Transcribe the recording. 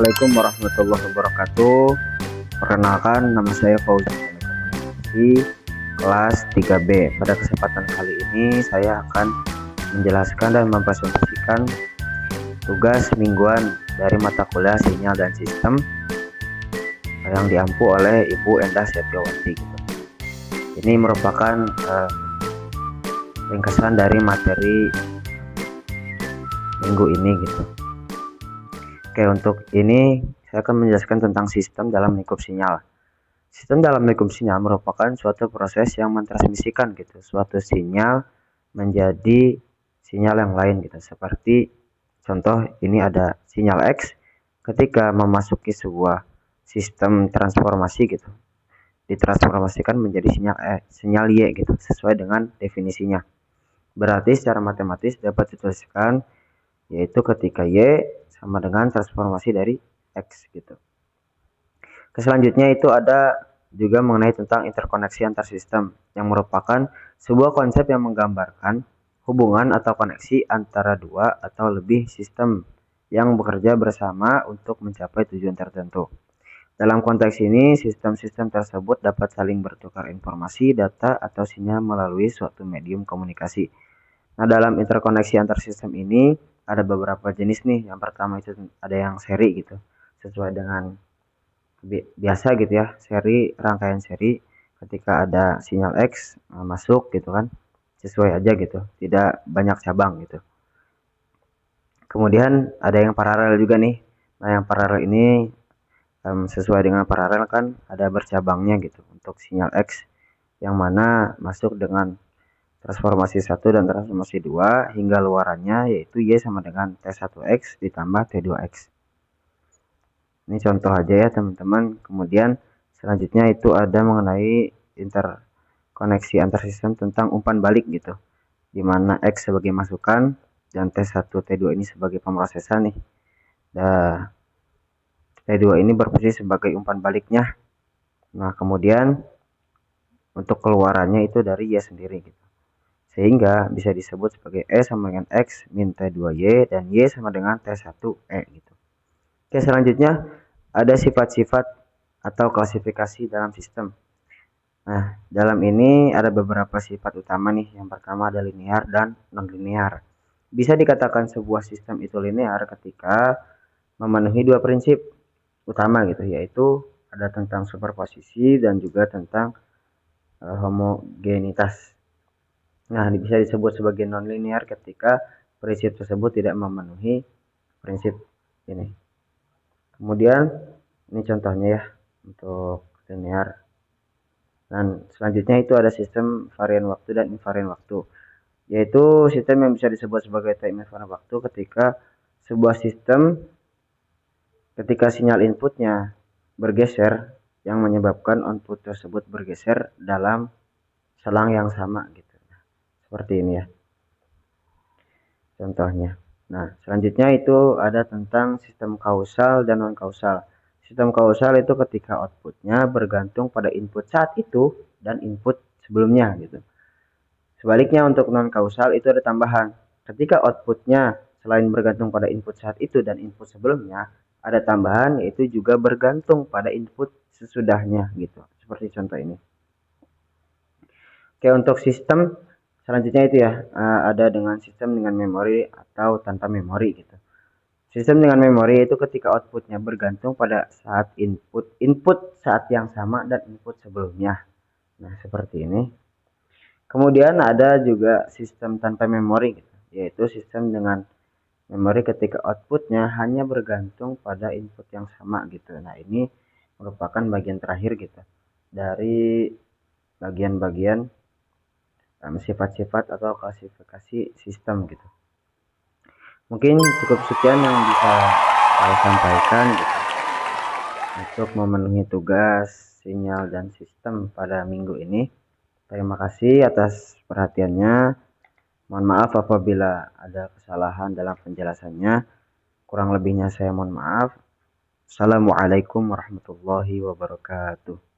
Assalamualaikum warahmatullahi wabarakatuh. Perkenalkan, nama saya Fauzan Komunikasi kelas 3B. Pada kesempatan kali ini saya akan menjelaskan dan mempresentasikan tugas mingguan dari mata kuliah Sinyal dan Sistem yang diampu oleh Ibu Endah Setiawati. Ini merupakan ringkasan dari materi minggu ini gitu. Oke, untuk ini saya akan menjelaskan tentang sistem dalam lingkup sinyal. Sistem dalam lingkup sinyal merupakan suatu proses yang mentransmisikan gitu suatu sinyal menjadi sinyal yang lain gitu. Seperti contoh ini ada sinyal X ketika memasuki sebuah sistem transformasi gitu. Ditransformasikan menjadi sinyal Y gitu sesuai dengan definisinya. Berarti secara matematis dapat dituliskan yaitu ketika Y sama dengan transformasi dari X gitu. Selanjutnya itu ada juga mengenai tentang interkoneksi antar sistem yang merupakan sebuah konsep yang menggambarkan hubungan atau koneksi antara dua atau lebih sistem yang bekerja bersama untuk mencapai tujuan tertentu. Dalam konteks ini, sistem-sistem tersebut dapat saling bertukar informasi, data, atau sinyal melalui suatu medium komunikasi. Nah, dalam interkoneksi antar sistem ini ada beberapa jenis nih. Yang pertama itu ada yang seri gitu, sesuai dengan biasa gitu ya, rangkaian seri ketika ada sinyal X masuk gitu kan, sesuai aja gitu, tidak banyak cabang gitu. Kemudian ada yang paralel juga nih. Nah, yang paralel ini sesuai dengan paralel kan ada bercabangnya gitu untuk sinyal X yang mana masuk dengan transformasi 1 dan transformasi 2 hingga luarannya yaitu Y sama dengan T1X ditambah T2X. Ini contoh aja ya teman-teman. Kemudian selanjutnya itu ada mengenai interkoneksi antar sistem tentang umpan balik gitu. Dimana X sebagai masukan dan T1 T2 ini sebagai pemrosesan nih. Dan T2 ini berfungsi sebagai umpan baliknya. Nah, kemudian untuk keluarannya itu dari Y sendiri gitu. Sehingga bisa disebut sebagai E sama dengan X min T2Y dan Y sama dengan T1E gitu. Oke, selanjutnya ada sifat-sifat atau klasifikasi dalam sistem. Nah, dalam ini ada beberapa sifat utama nih. Yang pertama ada linear dan non-linear. Bisa dikatakan sebuah sistem itu linear ketika memenuhi dua prinsip utama gitu, yaitu ada tentang superposisi dan juga tentang homogenitas. Nah, bisa disebut sebagai non-linear ketika prinsip tersebut tidak memenuhi prinsip ini. Kemudian ini contohnya ya untuk linear. Dan selanjutnya itu ada sistem varian waktu dan invarian waktu, yaitu sistem yang bisa disebut sebagai time invariant waktu ketika sebuah sistem ketika sinyal inputnya bergeser yang menyebabkan output tersebut bergeser dalam selang yang sama gitu. Seperti ini ya contohnya. Nah, selanjutnya itu ada tentang sistem kausal dan non kausal. Sistem kausal itu ketika outputnya bergantung pada input saat itu dan input sebelumnya gitu. Sebaliknya untuk non kausal itu ada tambahan. Ketika outputnya selain bergantung pada input saat itu dan input sebelumnya, ada tambahan yaitu juga bergantung pada input sesudahnya gitu. Seperti contoh ini. Oke, untuk sistem selanjutnya itu ya ada dengan sistem dengan memori atau tanpa memori gitu. Sistem dengan memori itu ketika outputnya bergantung pada saat input saat yang sama dan input sebelumnya. Nah, seperti ini. Kemudian ada juga sistem tanpa memori gitu, yaitu sistem dengan memori ketika outputnya hanya bergantung pada input yang sama gitu. Nah, ini merupakan bagian terakhir gitu dari bagian-bagian sifat-sifat atau klasifikasi sistem gitu. Mungkin cukup sekian yang bisa saya sampaikan gitu untuk memenuhi tugas sinyal dan sistem pada minggu ini. Terima kasih atas perhatiannya. Mohon maaf apabila ada kesalahan dalam penjelasannya. Kurang lebihnya saya mohon maaf. Assalamualaikum warahmatullahi wabarakatuh.